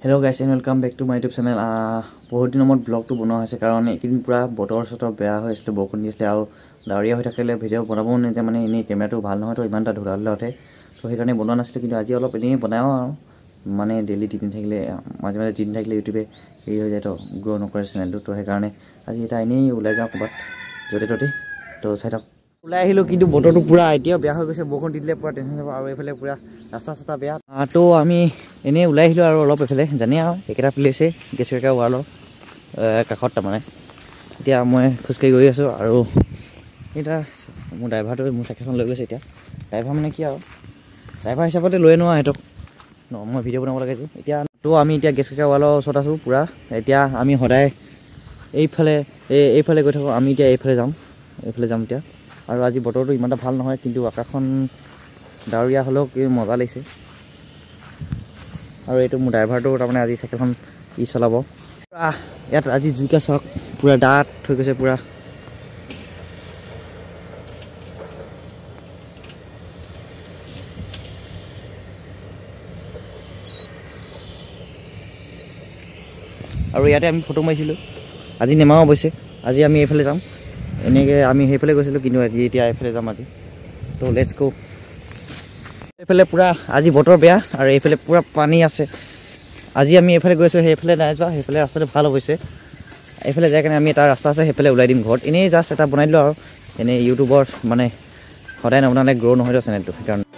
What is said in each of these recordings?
Hello guys and welcome back to my YouTube channel. বহুত দিনৰ মূৰত ব্লগটো বনোৱা হৈছে কাৰণ এইদিন পুৰা বতৰ বেয়া হৈ আছিল বৰষুণ দি আছিল আৰু ডাৱৰীয়া হৈ থাকিলে ভিডিঅ' বনাবও নেযায় মানে এনেই কেমেৰাটো ভাল নহয় তো ইমানটা ধুলা উঠে তো সেইকাৰণে বনোৱা নাছিলোঁ কিন্তু আজি অলপ এনেই বনাওঁ আৰু মানে ডেইলি দি থাকিলে মাজে মাজে দি থাকিলে ইউটিউবে হেৰি হৈ যায় তো গ্ৰ' নকৰে চেনেলটো তো সেইকাৰণে আজি এটা এনেই ওলাই যাওঁ ক'ৰবাত য'তে ত'তে তো চাই থাকক ওলাই আহিলোঁ কিন্তু বতৰটো পুৰা এতিয়াও বেয়া হৈ গৈছে বৰষুণ দি দিলে পুৰা টেনশ্যন যাব আৰু এইফালে পুৰা ৰাস্তা বেয়া তো আমি এনেই ওলাই আহিলোঁ আৰু অলপ এইফালে জানে আৰু একেটা প্লেচে গেছৰেকা ৱালৰ কাষত তাৰমানে এতিয়া মই খোজকাঢ়ি গৈ আছোঁ আৰু এতিয়া মোৰ ড্ৰাইভাৰটো মোৰ চাইকেলখন লৈ গৈছে এতিয়া ড্ৰাইভাৰ মানে কি আৰু ড্ৰাইভাৰ হিচাপতে লৈ নোৱা সিহঁতক মই ভিডিঅ' বনাব লাগে যে এতিয়া তো আমি এতিয়া গেছৰেকা ৱালৰ ওচৰত আছোঁ পূৰা এতিয়া আমি সদায় এইফালে গৈ থাকোঁ আমি এতিয়া এইফালে যাম এতিয়া আৰু আজি বতৰটো ইমান এটা ভাল নহয় কিন্তু আকাশখন ডাৱৰীয়া হ'লেও কি মজা লাগিছে আৰু এইটো মোৰ ড্ৰাইভাৰটো তাৰমানে আজি চাইকেলখন চলাব ইয়াত আজি জুইকা চাওক পুৰা ডাঠ হৈ গৈছে পুৰা আৰু ইয়াতে আমি ফটো মাৰিছিলোঁ আজি নেমাওঁ অৱশ্যে আজি আমি এইফালে যাম এনেকৈ আমি সেইফালে গৈছিলোঁ কিন্তু আজি এতিয়া এইফালে যাম আজি তো লেটছ গো এইফালে পুৰা আজি বতৰ বেয়া আৰু এইফালে পুৰা পানী আছে আজি আমি এইফালে গৈছোঁ সেইফালে নাই যোৱা সেইফালে ৰাস্তাটো ভাল হৈছে এইফালে যাই কাৰণে আমি এটা ৰাস্তা আছে সেইফালে ওলাই দিম ঘৰত এনেই জাষ্ট এটা বনাই দিলোঁ আৰু এনেই ইউটিউবৰ মানে সদায় নবনালে গ্ৰ' নহয়তো চেনেলটো সেইকাৰণে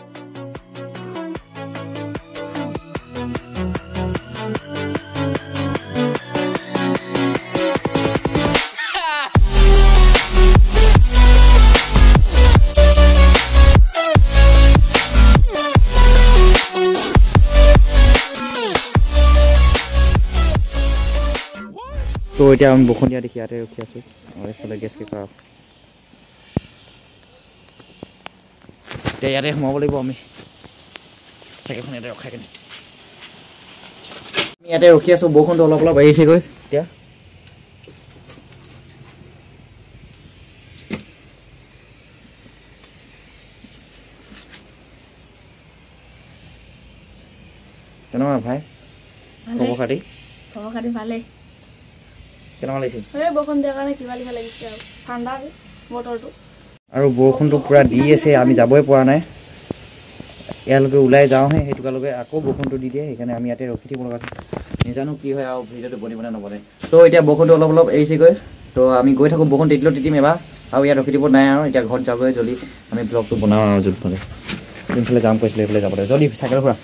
তো এতিয়া আমি বৰষুণ দিয়া দেখি ইয়াতে ৰখি আছোঁ আৰু এইফালে গেছকে কৰা এতিয়া ইয়াতে সোমাব লাগিব আমি চাইকেলখন ইয়াতে ৰখাই কিনে আমি ইয়াতে ৰখি আছোঁ বৰষুণটো অলপ এৰিছেগৈ এতিয়া কেনেকুৱা ভাই খবৰ খাতি ভালেই কেনেকুৱা লাগিছে বৰষুণ দিয়াৰ কাৰণে কিবা লিখা লাগিছে আৰু ঠাণ্ডা যে বতৰটো আৰু বৰষুণটো পূৰা দি আছে আমি যাবই পৰা নাই ইয়ালৈকে ওলাই যাওঁহে সেইটোকালৈকে আকৌ বৰষুণটো দি দিয়ে সেইকাৰণে আমি ইয়াতে ৰখি থাকিব লগা আছে নাজানো কি হয় আৰু ভিডিঅ'টো বনিবনে নবনে তো এতিয়া বৰষুণটো অলপ এৰিছেগৈ তো আমি গৈ থাকোঁ বৰষুণ তিতিম এবাৰ আৰু ইয়াত ৰখি দিব নাই আৰু এতিয়া ঘৰত যাবগৈ জল্দি আমি ব্লগটো বনাওঁ আৰু যোনফালে যাম কৈছিলোঁ সেইফালে যাব লাগে জল্দি চাইকেল ফুৰা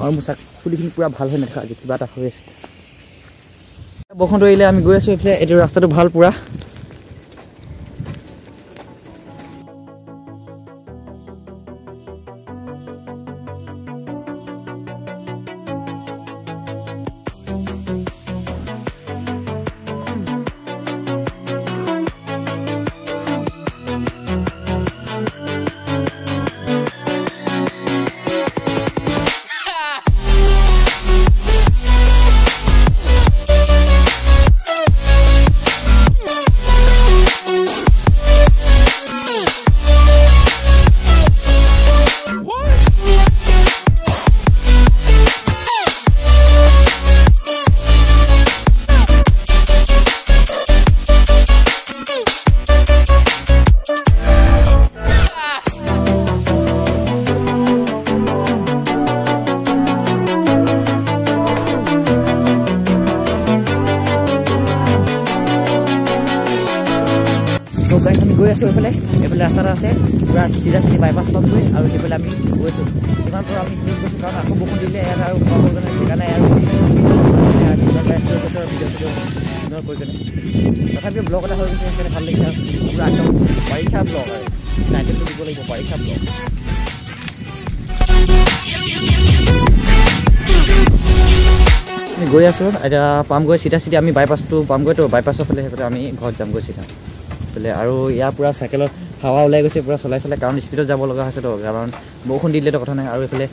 আৰু মোৰ চুলিখিনি পুৰা ভাল হৈ নাথাকা আজি কিবা এটা হৈ আছে বৰষুণটো এৰিলে আমি গৈ আছোঁ এইফালে এইটো ৰাস্তাটো ভাল পুৰা আমি গৈ আছোঁ এইফালে ৰাস্তা এটা আছে পুৰা চিধা বাইপাছ পামগৈ আৰু সেইফালে আমি গৈছোঁ ইমান পৰা আমি স্পীড গৈছোঁ কাৰণ আকৌ বৰষুণ দিলে ইয়াত আৰু সোমাবৰ কাৰণে জেগা নাই আৰু ভিডিঅ' কৰি কেনে তথাপিও ব্লগ এটা হৈ গৈছে সেইকাৰণে ভাল লাগিছে আৰু পুৰা একদম বাৰিষা ব্লগ আৰু টাইটেলটো দিব লাগিব বাৰিষা ব্লগ আমি গৈ আছোঁ এতিয়া পামগৈ চিধা আমি বাইপাছটো পামগৈ তো বাইপাছৰ ফালে সেইফালে আমি ঘৰত যামগৈ চিধা আৰু ইয়াৰ পুৰা চাইকেলত হাৱা ওলাই গৈছে পুৰা চলাই কাৰণ স্পীডত যাব লগা হৈছে তো কাৰণ বৰষুণ দিলেতো কথা নাই আৰু এইফালে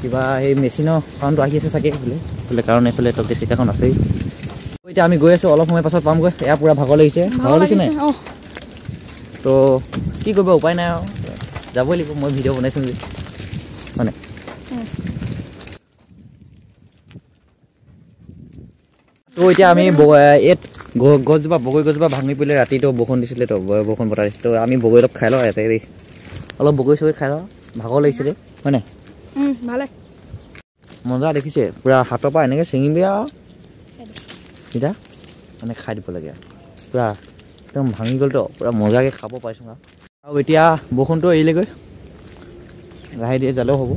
কিবা এই মেচিনৰ চাউণ্ডটো আহি আছে চাগে এইফালে কাৰণ এইফালে তো গেছকেইটাখন আছেই এতিয়া আমি গৈ আছোঁ অলপ সময় পাছত পামগৈ এয়া পুৰা ভাগৰ লাগিছে নাই তো কি কৰিব উপায় নাই আৰু যাবই লাগিব মই ভিডিঅ' বনাইছোঁ যে মানে তো এতিয়া আমি গছজোপা বগৰী গছজোপা ভাঙি পেলাই ৰাতিটো বৰষুণ দিছিলে তো বৰষুণ বতাহ দিছিলে তো আমি বগৰী অলপ খাই লওঁ ইয়াতে দেই অলপ বগৰী চগৰী খাই লওঁ ভাগৰ লাগিছিলে হয় নাই ভালে মজা দেখিছে পূৰা হাতৰ পৰা এনেকৈ ছিঙিবি আৰু এতিয়া মানে খাই দিব লাগে পূৰা একদম ভাঙি গ'লতো পূৰা মজাকৈ খাব পাৰিছোঁ আৰু এতিয়া বৰষুণটো এৰিলেগৈ লাহে দিয়ে জালেও হ'ব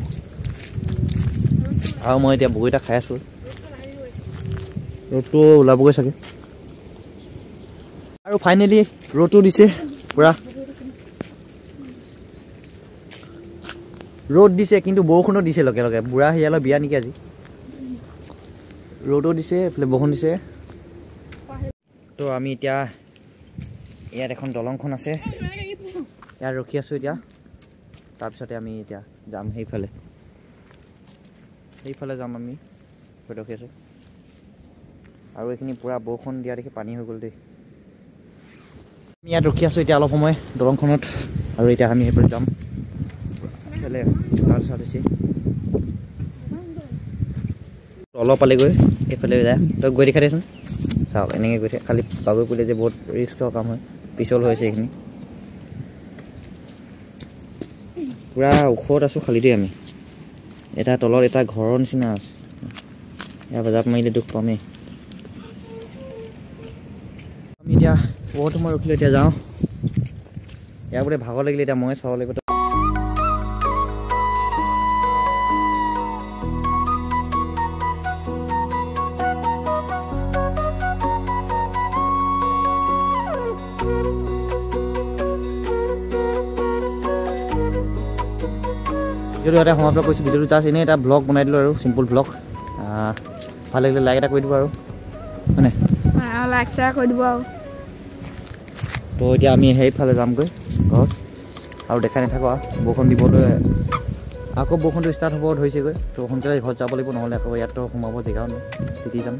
আৰু মই এতিয়া বগৰী এটা খাই আছোঁ ৰ'দটো ওলাবগৈ চাগে আৰু ফাইনেলি ৰ'দটো দিছে পূৰা ৰ'দ দিছে কিন্তু বৰষুণো দিছে লগে লগে বুঢ়া হিয়ালৰ বিয়া নেকি আজি ৰ'দো দিছে এইফালে বৰষুণ দিছে তো আমি এতিয়া ইয়াত এখন দলংখন আছে ইয়াত ৰখি আছোঁ এতিয়া তাৰপিছতে আমি এতিয়া যাম সেইফালে যাম আমি ৰখি আছোঁ আৰু এইখিনি পূৰা বৰষুণ দিয়া দেখি পানী হৈ গ'ল দেই আমি ইয়াত ৰখি আছোঁ এতিয়া অলপ সময় দলংখনত আৰু এতিয়া আমি সেইফালে যাম এইফালে তাৰপিছত আছে অলপ পালেগৈ এইফালে যায় তই গৈ দেখা দেচোন চাওক এনেকৈ গৈ থাকে খালি বাগৰি পৰিলে যে বহুত ৰিস্কৰ কাম হয় পিছল হৈছে এইখিনি পূৰা ওখত আছোঁ খালি দেই আমি এটা তলত এটা ঘৰৰ নিচিনা আছে ইয়াৰ বজাৰত মাৰিলে দুখ পামেই আমি এতিয়া বহুত সময় ৰখিলোঁ এতিয়া যাওঁ ইয়াৰ বোলে ভাগৰ লাগিলে এতিয়া মই চাব লাগিব ভিডিঅ'টো এটা সমাপ্ত কৰিছোঁ ভিডিঅ'টো জাষ্ট এনেই এটা ব্লগ বনাই দিলোঁ আৰু চিম্পুল ব্লগ ভাল লাগিলে লাইক এটা কৰি দিব আৰু হয়নে লাইক শ্বেয়াৰ কৰি দিব আৰু তো এতিয়া আমি সেইফালে যামগৈ ঘৰত আৰু দেখাই নাথাকোঁ আৰু বৰষুণ দিবলৈ আকৌ বৰষুণটো ষ্টাৰ্ট হ'ব ধৰিছেগৈ তো সোনকালে ঘৰত যাব লাগিব নহ'লে আকৌ ইয়াততো সোমাব জেগাও নাই তিতি যাম